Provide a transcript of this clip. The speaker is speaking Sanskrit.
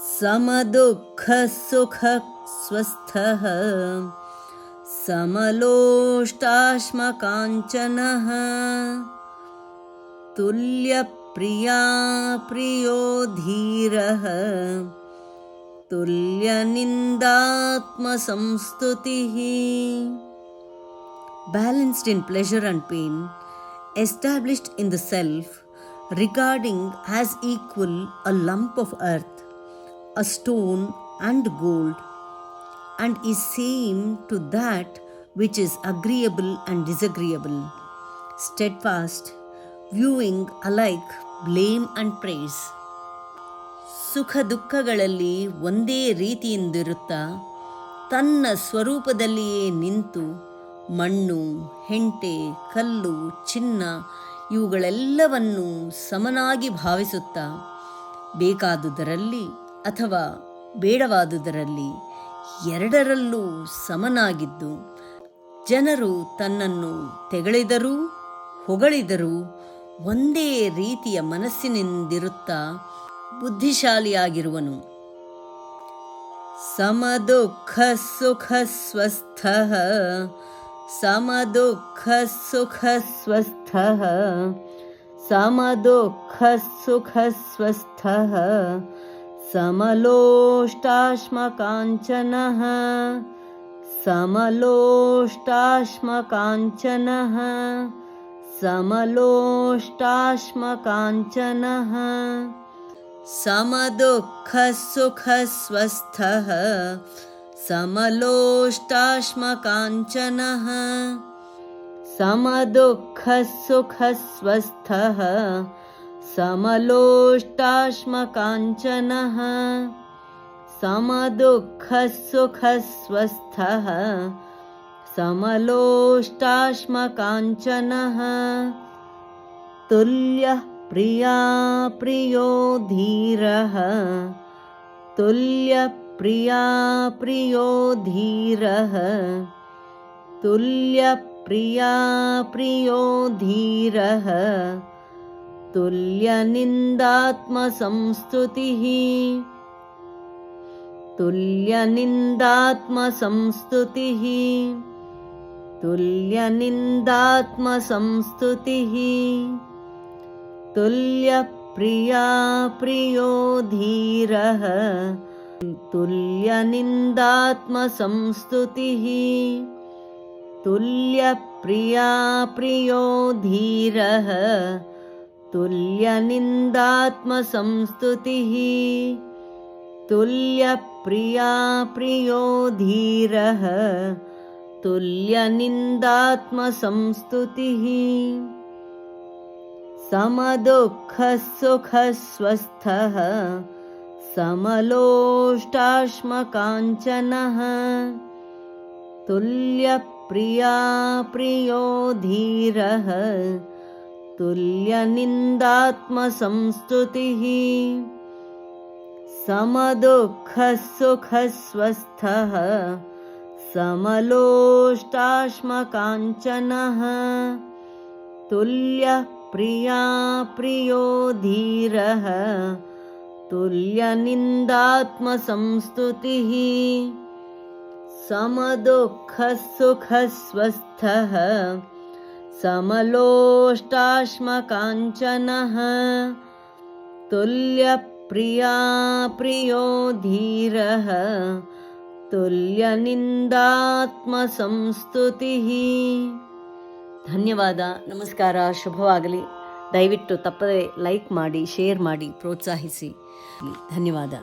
समदुःखसुखस्वस्थः समलोष्टाश्मकाञ्चनः तुल्यप्रिया प्रियो धीरः तुल्यनिन्दात्मसंस्तुतिः. Balanced in pleasure and pain, established in the self, regarding as equal a lump of earth, a stone and gold, and is same to that which is agreeable and disagreeable, steadfast, viewing alike blame and praise. ಸುಖ ದುಃಖಗಳಲ್ಲಿ ಒಂದೇ ರೀತಿಯಿಂದಿರುತ್ತಾ ತನ್ನ ಸ್ವರೂಪದಲ್ಲಿಯೇ ನಿಂತು ಮಣ್ಣು, ಹೆಂಟೆ, ಕಲ್ಲು, ಚಿನ್ನ ಇವುಗಳೆಲ್ಲವನ್ನೂ ಸಮನಾಗಿ ಭಾವಿಸುತ್ತಾ ಬೇಕಾದುದರಲ್ಲಿ ಅಥವಾ ಬೇಡವಾದುದರಲ್ಲಿ ಎರಡರಲ್ಲೂ ಸಮನಾಗಿದ್ದು ಜನರು ತನ್ನನ್ನು ತೆಗಳಿದರೂ ಹೊಗಳಿದರೂ ಒಂದೇ ರೀತಿಯ ಮನಸ್ಸಿನಿಂದಿರುತ್ತಾ ಬುದ್ಧಿಶಾಲಿಯಾಗಿರುವನು. ಸಮದುಃಖಸುಖಸ್वस्थः ಸಮದುಃಖಸುಖಸ್वस्थः ಸಮದುಃಖಸುಖಸ್वस्थः ಸಮಲೋಷ್ಟಾಶ್ಮಕಾಂಚನಃ ಸಮಲೋಷ್ಟಾಶ್ಮಕಾಂಚನಃ ಸಮಲೋಷ್ಟಾಶ್ಮಕಾಂಚನಃ समदुःखसुखस्वस्थः समलोष्टाश्मकाञ्चनः समदुःखसुखस्वस्थः समलोष्टाश्मकाञ्चनः समदुःखसुखस्वस्थः समलोष्टाश्मकाञ्चनः तुल्यः प्रिया प्रियो धीरः तुल्यप्रिया प्रियो धीरः तुल्यप्रिया प्रियो धीरः तुल्यनिन्दात्मसंस्तुतिः तुल्यनिन्दात्मसंस्तुतिः तुल्यनिन्दात्मसंस्तुतिः तुल्यप्रिया प्रियो धीरः तुल्यनिन्दात्मसंस्तुतिः तुल्यप्रिया प्रियो धीरः तुल्यनिन्दात्मसंस्तुतिः तुल्यप्रिया प्रियो धीरः तुल्यनिन्दात्मसंस्तुतिः. समदुःखसुखस्वस्थः समलोष्टाश्मकाञ्चनः तुल्यप्रिया प्रियो धीरः तुल्यनिन्दात्मसंस्तुतिः. समदुःखसुखस्वस्थः समलोष्टाश्मकाञ्चनः तुल्यप्रिया प्रियो धीरः तुल्यनिन्दात्मसंस्तुतिः. समदुःखसुखस्वस्थः समलोष्टाश्मकाञ्चनः तुल्यप्रिया प्रियो धीरः ತುಲ್ಯನಿಂದಾತ್ಮಸಂಸ್ತುತಿಃ. ಧನ್ಯವಾದ. ನಮಸ್ಕಾರ. ಶುಭವಾಗಲಿ. ದಯವಿಟ್ಟು ತಪ್ಪದೆ ಲೈಕ್ ಮಾಡಿ, ಶೇರ್ ಮಾಡಿ, ಪ್ರೋತ್ಸಾಹಿಸಿ. ಧನ್ಯವಾದ.